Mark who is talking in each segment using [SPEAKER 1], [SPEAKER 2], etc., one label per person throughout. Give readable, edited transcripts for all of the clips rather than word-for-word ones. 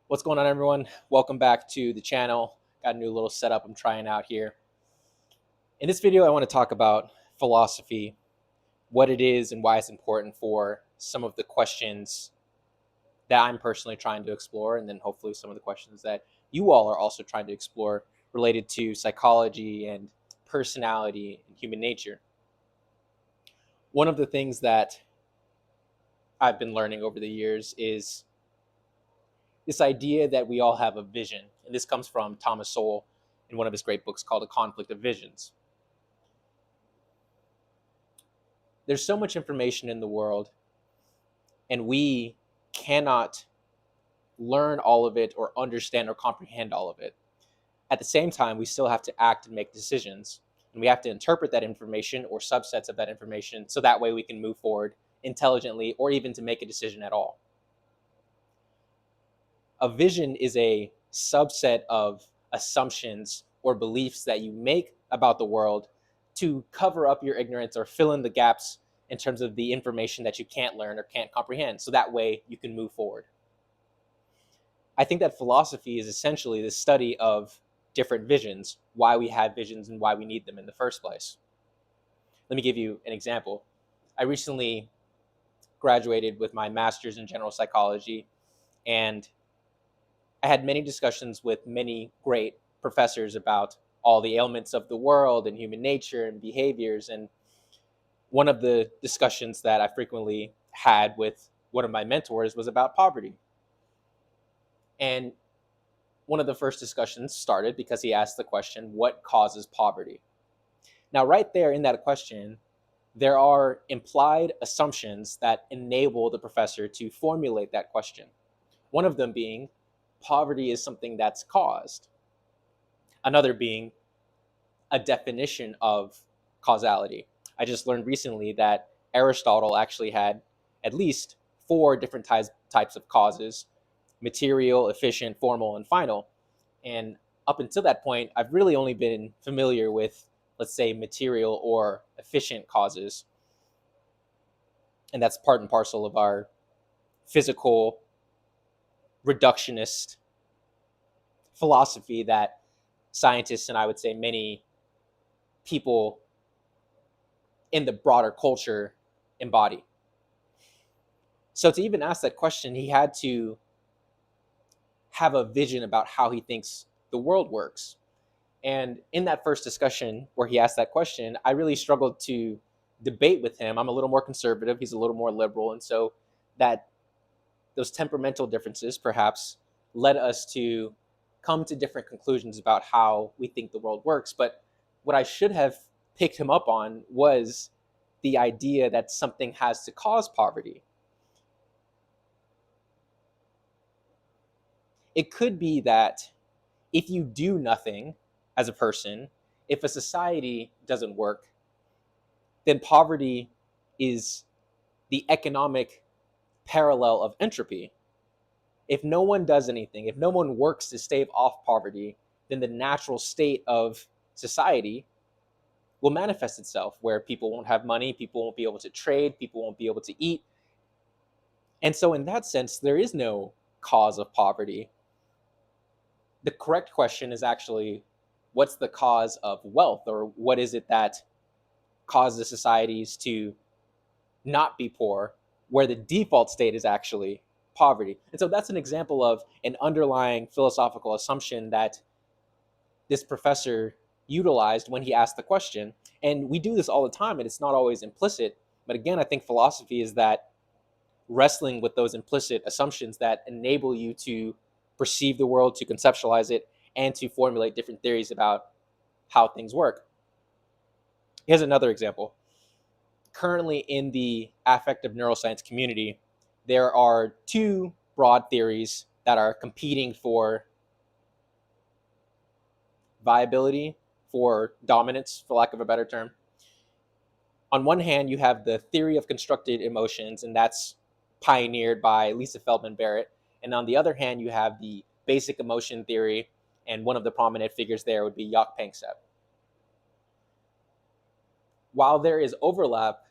[SPEAKER 1] What's going on, everyone? Welcome back to the channel. Got a new little setup I'm trying out here. In this video, I want to talk about philosophy, what it is and why it's important for some of the questions that I'm personally trying to explore, and then hopefully some of the questions that you all are also trying to explore related to psychology and personality and human nature. One of the things that I've been learning over the years is this idea that we all have a vision. And this comes from Thomas Sowell in one of his great books called A Conflict of Visions. There's so much information in the world, and we cannot learn all of it or understand or comprehend all of it. At the same time, we still have to act and make decisions. And we have to interpret that information or subsets of that information so that way we can move forward intelligently or even to make a decision at all. A vision is a subset of assumptions or beliefs that you make about the world to cover up your ignorance or fill in the gaps in terms of the information that you can't learn or can't comprehend. So that way you can move forward. I think that philosophy is essentially the study of different visions, why we have visions and why we need them in the first place. Let me give you an example. I recently graduated with my master's in general psychology, and I had many discussions with many great professors about all the ailments of the world and human nature and behaviors. And one of the discussions that I frequently had with one of my mentors was about poverty. And one of the first discussions started because he asked the question, what causes poverty? Now, right there in that question, there are implied assumptions that enable the professor to formulate that question. One of them being poverty is something that's caused. Another being a definition of causality. I just learned recently that Aristotle actually had at least four different types of causes: material, efficient, formal, and final. And up until that point, I've really only been familiar with, let's say, material or efficient causes. And that's part and parcel of our physical reductionist philosophy that scientists and I would say many people in the broader culture embody. So to even ask that question, he had to have a vision about how he thinks the world works. And in that first discussion where he asked that question, I really struggled to debate with him. I'm a little more conservative, he's a little more liberal, and so that those temperamental differences perhaps led us to come to different conclusions about how we think the world works. But what I should have picked him up on was the idea that something has to cause poverty. It could be that if you do nothing as a person, if a society doesn't work, then poverty is the economic parallel of entropy. If no one does anything, if no one works to stave off poverty, then the natural state of society will manifest itself where people won't have money, people won't be able to trade, people won't be able to eat. And so, in that sense, there is no cause of poverty. The correct question is actually, what's the cause of wealth, or what is it that causes societies to not be poor, where the default state is actually poverty? And so that's an example of an underlying philosophical assumption that this professor utilized when he asked the question. And we do this all the time, and it's not always implicit. But again, I think philosophy is that wrestling with those implicit assumptions that enable you to perceive the world, to conceptualize it, and to formulate different theories about how things work. Here's another example. Currently, in the affective neuroscience community, there are two broad theories that are competing for viability, for dominance, for lack of a better term. On one hand, you have the theory of constructed emotions, and that's pioneered by Lisa Feldman Barrett. And on the other hand, you have the basic emotion theory, and one of the prominent figures there would be Jaak Panksepp. While there is overlap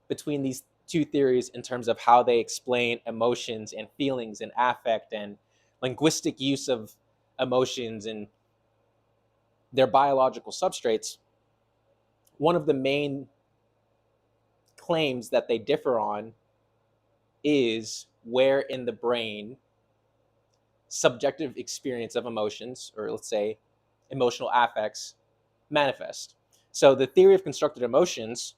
[SPEAKER 1] between these two theories in terms of how they explain emotions and feelings and affect and linguistic use of emotions and their biological substrates, one of the main claims that they differ on is where in the brain subjective experience of emotions, or let's say emotional affects, manifest. So the theory of constructed emotions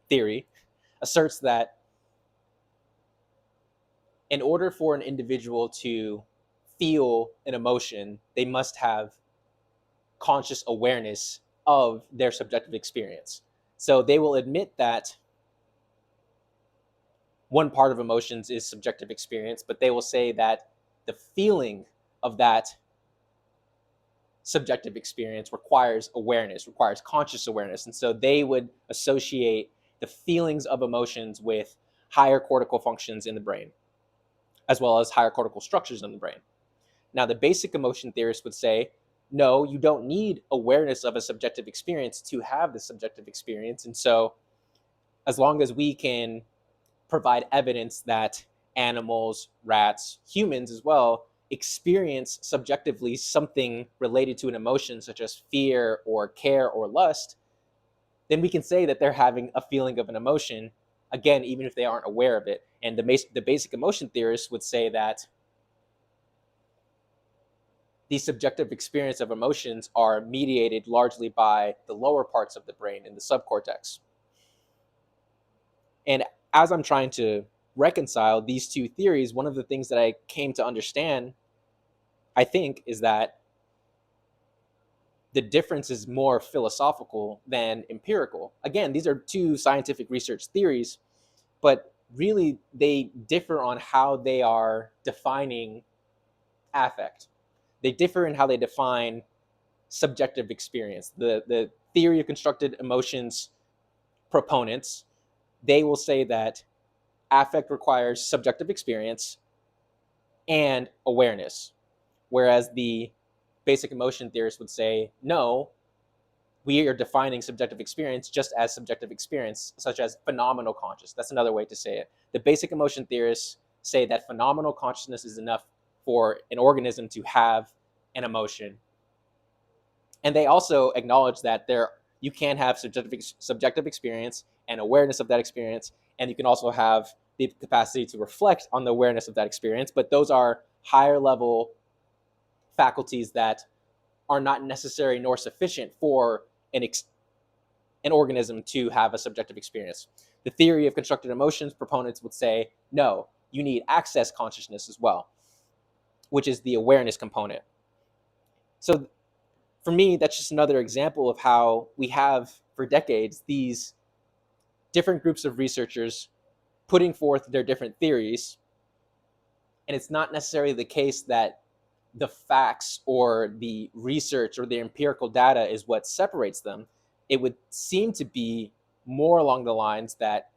[SPEAKER 1] theory asserts that in order for an individual to feel an emotion, they must have conscious awareness of their subjective experience. So they will admit that one part of emotions is subjective experience, but they will say that the feeling of that subjective experience requires awareness, requires conscious awareness. And so they would associate the feelings of emotions with higher cortical functions in the brain, as well as higher cortical structures in the brain. Now, the basic emotion theorists would say, no, you don't need awareness of a subjective experience to have the subjective experience. And so, as long as we can provide evidence that animals, rats, humans as well, experience subjectively something related to an emotion, such as fear or care or lust, then we can say that they're having a feeling of an emotion, again, even if they aren't aware of it. And the basic emotion theorists would say that the subjective experience of emotions are mediated largely by the lower parts of the brain in the subcortex. And as I'm trying to reconcile these two theories, one of the things that I came to understand, I think, is that the difference is more philosophical than empirical. Again, these are two scientific research theories, but really they differ on how they are defining affect. They differ in how they define subjective experience. The theory of constructed emotions proponents, they will say that affect requires subjective experience and awareness, whereas the basic emotion theorists would say, no, we are defining subjective experience just as subjective experience, such as phenomenal consciousness. That's another way to say it. The basic emotion theorists say that phenomenal consciousness is enough for an organism to have an emotion. And they also acknowledge that you can have subjective experience and awareness of that experience, and you can also have the capacity to reflect on the awareness of that experience. But those are higher level faculties that are not necessary nor sufficient for an organism to have a subjective experience. The theory of constructed emotions proponents would say, no, you need access consciousness as well, which is the awareness component. So for me, that's just another example of how we have, for decades, these different groups of researchers putting forth their different theories. And it's not necessarily the case that the facts or the research or the empirical data is what separates them. It would seem to be more along the lines that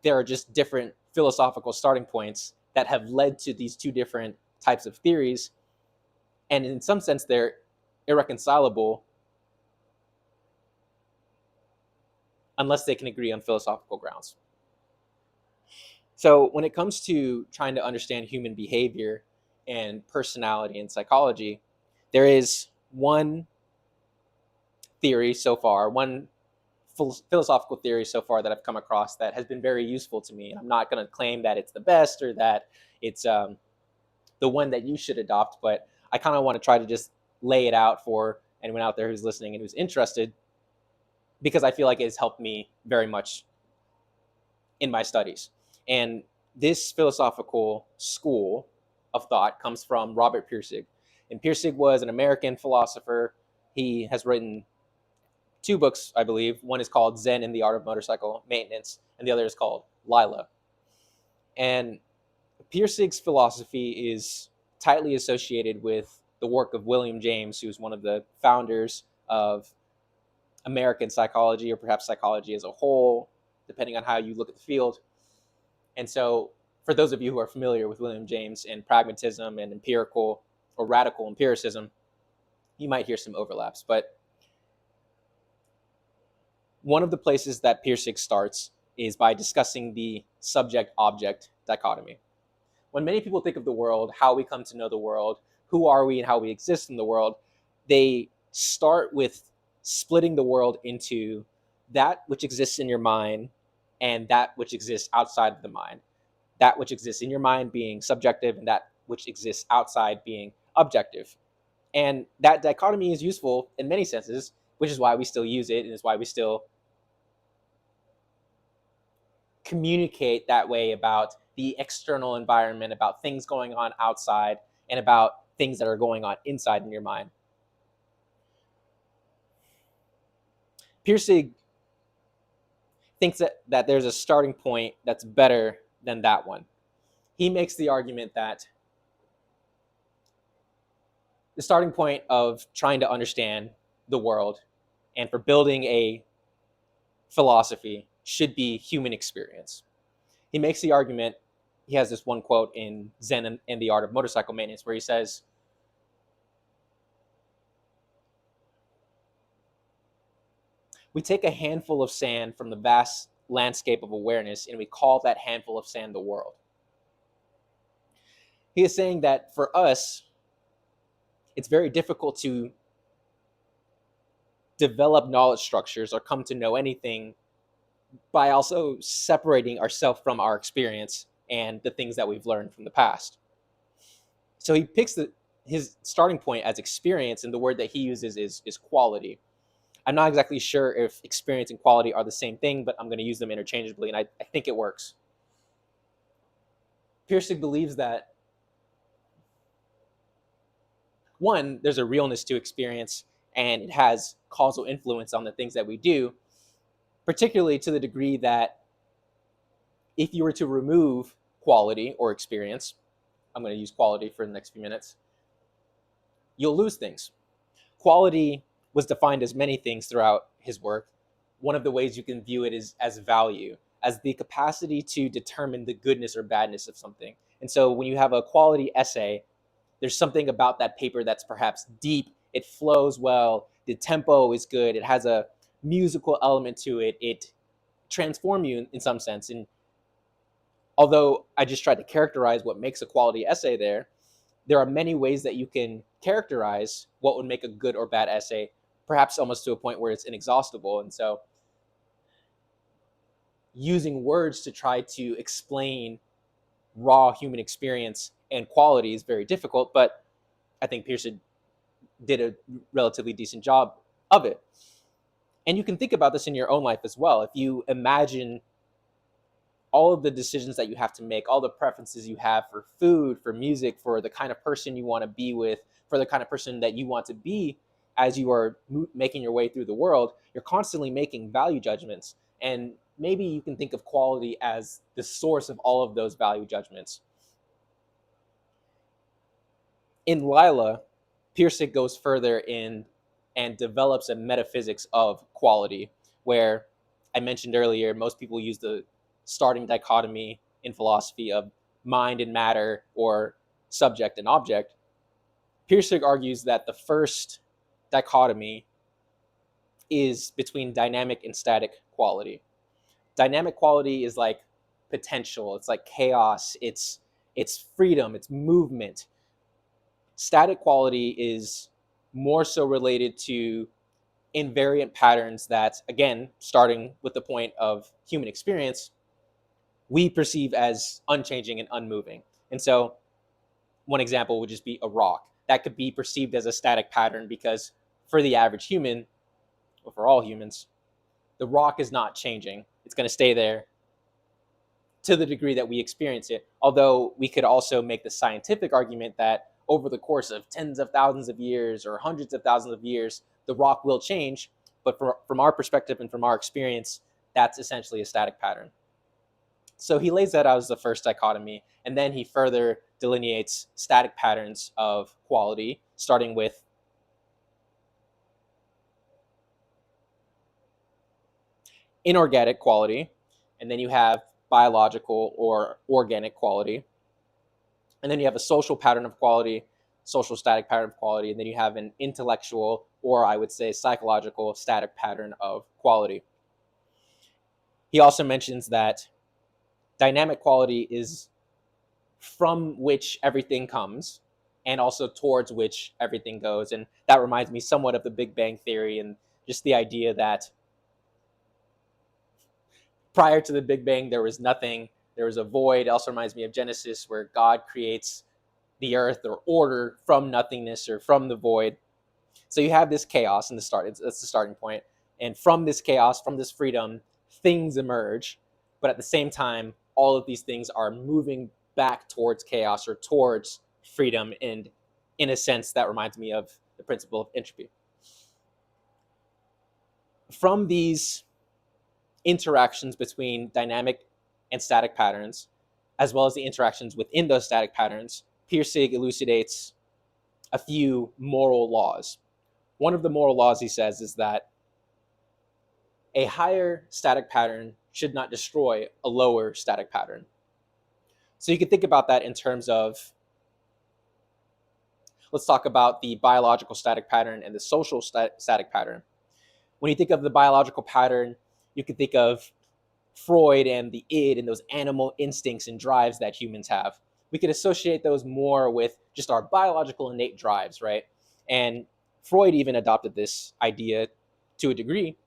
[SPEAKER 1] there are just different philosophical starting points that have led to these two different types of theories. And in some sense, they're irreconcilable unless they can agree on philosophical grounds. So when it comes to trying to understand human behavior and personality and psychology, there is one theory so far, one philosophical theory so far that I've come across that has been very useful to me. I'm not going to claim that it's the best or that it's the one that you should adopt, but I kind of want to try to just lay it out for anyone out there who's listening and who's interested, because I feel like it has helped me very much in my studies. And this philosophical school of thought comes from Robert Pirsig. And Pirsig was an American philosopher. He has written two books, I believe. One is called Zen and the Art of Motorcycle Maintenance, and the other is called Lila. And Pirsig's philosophy is tightly associated with the work of William James, who's one of the founders of American psychology, or perhaps psychology as a whole, depending on how you look at the field. And so, for those of you who are familiar with William James and pragmatism and empirical or radical empiricism, you might hear some overlaps. But one of the places that Pirsig starts is by discussing the subject-object dichotomy. when many people think of the world, how we come to know the world, who are we and how we exist in the world, they start with splitting the world into that which exists in your mind and that which exists outside of the mind. That which exists in your mind being subjective and that which exists outside being objective. And that dichotomy is useful in many senses, which is why we still use it and is why we still communicate that way about the external environment, about things going on outside, and about things that are going on inside in your mind. Pirsig thinks that there's a starting point that's better than that one. He makes the argument that the starting point of trying to understand the world and for building a philosophy should be human experience. He makes the argument, he has this one quote in Zen and the Art of Motorcycle Maintenance where he says, we take a handful of sand from the vast landscape of awareness and we call that handful of sand the world. He is saying that for us, it's very difficult to develop knowledge structures or come to know anything by also separating ourselves from our experience and the things that we've learned from the past. So he picks his starting point as experience, and the word that he uses is quality. I'm not exactly sure if experience and quality are the same thing, but I'm going to use them interchangeably, and I think it works. Pirsig believes that, one, there's a realness to experience, and it has causal influence on the things that we do, particularly to the degree that if you were to remove quality or experience, I'm going to use quality for the next few minutes, you'll lose things. Quality was defined as many things throughout his work. One of the ways you can view it is as value, as the capacity to determine the goodness or badness of something. And so when you have a quality essay, there's something about that paper that's perhaps deep, it flows well, the tempo is good, it has a musical element to it, it transforms you in some sense. And although I just tried to characterize what makes a quality essay there are many ways that you can characterize what would make a good or bad essay, perhaps almost to a point where it's inexhaustible. And so using words to try to explain raw human experience and quality is very difficult, but I think Pirsig did a relatively decent job of it. And you can think about this in your own life as well. If you imagine all of the decisions that you have to make, all the preferences you have for food, for music, for the kind of person you want to be with, for the kind of person that you want to be as you are making your way through the world, you're constantly making value judgments. And maybe you can think of quality as the source of all of those value judgments. In Lila, Pirsig goes further in and develops a metaphysics of quality, where I mentioned earlier, most people use the starting dichotomy in philosophy of mind and matter or subject and object. Pirsig argues that the first dichotomy is between dynamic and static quality. Dynamic quality is like potential, it's like chaos, it's freedom, it's movement. Static quality is more so related to invariant patterns that, again, starting with the point of human experience, we perceive as unchanging and unmoving. And so one example would just be a rock. That could be perceived as a static pattern because for the average human, or for all humans, the rock is not changing. It's going to stay there to the degree that we experience it. Although we could also make the scientific argument that over the course of tens of thousands of years or hundreds of thousands of years, the rock will change. But from our perspective and from our experience, that's essentially a static pattern. So he lays that out as the first dichotomy, and then he further delineates static patterns of quality, starting with inorganic quality, and then you have biological or organic quality, and then you have a social pattern of quality, social static pattern of quality, and then you have an intellectual, or I would say psychological static pattern of quality. He also mentions that dynamic quality is from which everything comes and also towards which everything goes. And that reminds me somewhat of the Big Bang Theory and just the idea that prior to the Big Bang, there was nothing, there was a void. It also reminds me of Genesis, where God creates the earth or order from nothingness or from the void. So you have this chaos in the start. That's the starting point. And from this chaos, from this freedom, things emerge. But at the same time, all of these things are moving back towards chaos or towards freedom. And in a sense, that reminds me of the principle of entropy. From these interactions between dynamic and static patterns, as well as the interactions within those static patterns, Pirsig elucidates a few moral laws. One of the moral laws, he says, is that a higher static pattern should not destroy a lower static pattern. So you can think about that in terms of, let's talk about the biological static pattern and the social static pattern. When you think of the biological pattern, you can think of Freud and the id and those animal instincts and drives that humans have. We could associate those more with just our biological innate drives, right? And Freud even adopted this idea to a degree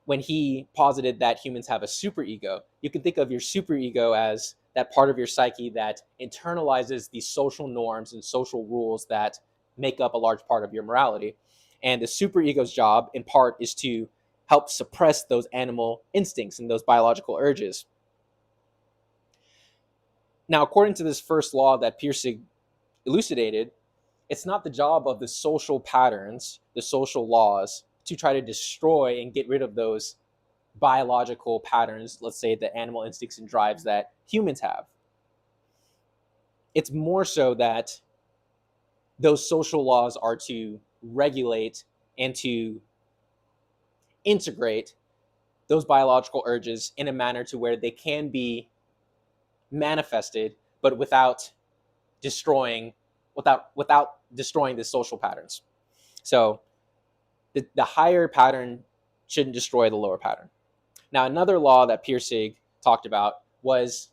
[SPEAKER 1] when he posited that humans have a superego. You can think of your superego as that part of your psyche that internalizes the social norms and social rules that make up a large part of your morality. And the superego's job, in part, is to help suppress those animal instincts and those biological urges. Now, according to this first law that Pirsig elucidated, it's not the job of the social patterns, the social laws, to try to destroy and get rid of those biological patterns, let's say the animal instincts and drives that humans have. It's more so that those social laws are to regulate and to integrate those biological urges in a manner to where they can be manifested, but without destroying the social patterns. So the higher pattern shouldn't destroy the lower pattern. Now, another law that Pirsig talked about was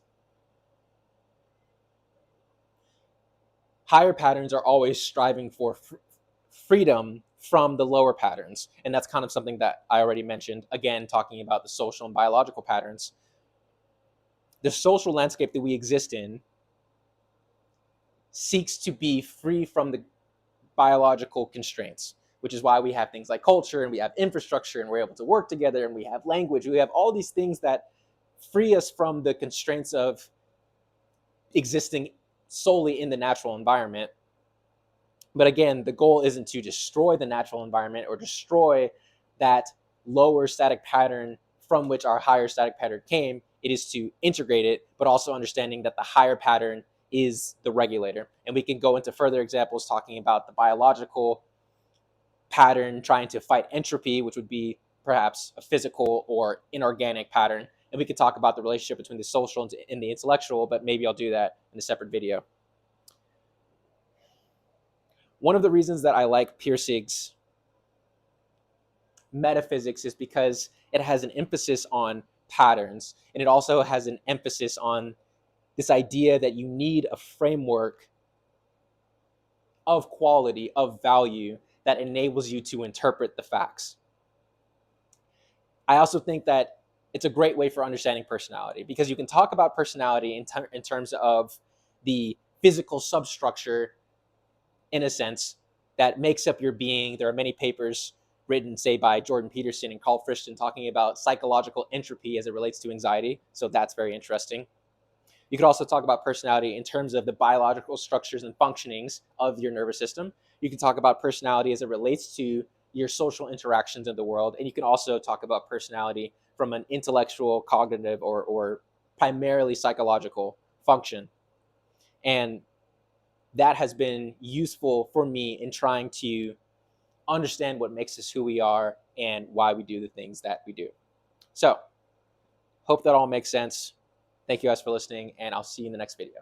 [SPEAKER 1] higher patterns are always striving for freedom from the lower patterns. And that's kind of something that I already mentioned, again, talking about the social and biological patterns. The social landscape that we exist in seeks to be free from the biological constraints, which is why we have things like culture and we have infrastructure and we're able to work together and we have language. We have all these things that free us from the constraints of existing solely in the natural environment. But again, the goal isn't to destroy the natural environment or destroy that lower static pattern from which our higher static pattern came. It is to integrate it, but also understanding that the higher pattern is the regulator. And we can go into further examples talking about the biological pattern trying to fight entropy, which would be perhaps a physical or inorganic pattern. And we could talk about the relationship between the social and the intellectual, but maybe I'll do that in a separate video. One of the reasons that I like Pirsig's metaphysics is because it has an emphasis on patterns, and it also has an emphasis on this idea that you need a framework of quality, of value, that enables you to interpret the facts. I also think that it's a great way for understanding personality, because you can talk about personality in terms of the physical substructure, in a sense, that makes up your being. There are many papers written, say, by Jordan Peterson and Carl Friston talking about psychological entropy as it relates to anxiety. So that's very interesting. You could also talk about personality in terms of the biological structures and functionings of your nervous system. You can talk about personality as it relates to your social interactions in the world. And you can also talk about personality from an intellectual, cognitive, or primarily psychological function. And that has been useful for me in trying to understand what makes us who we are and why we do the things that we do. So, hope that all makes sense. Thank you guys for listening, and I'll see you in the next video.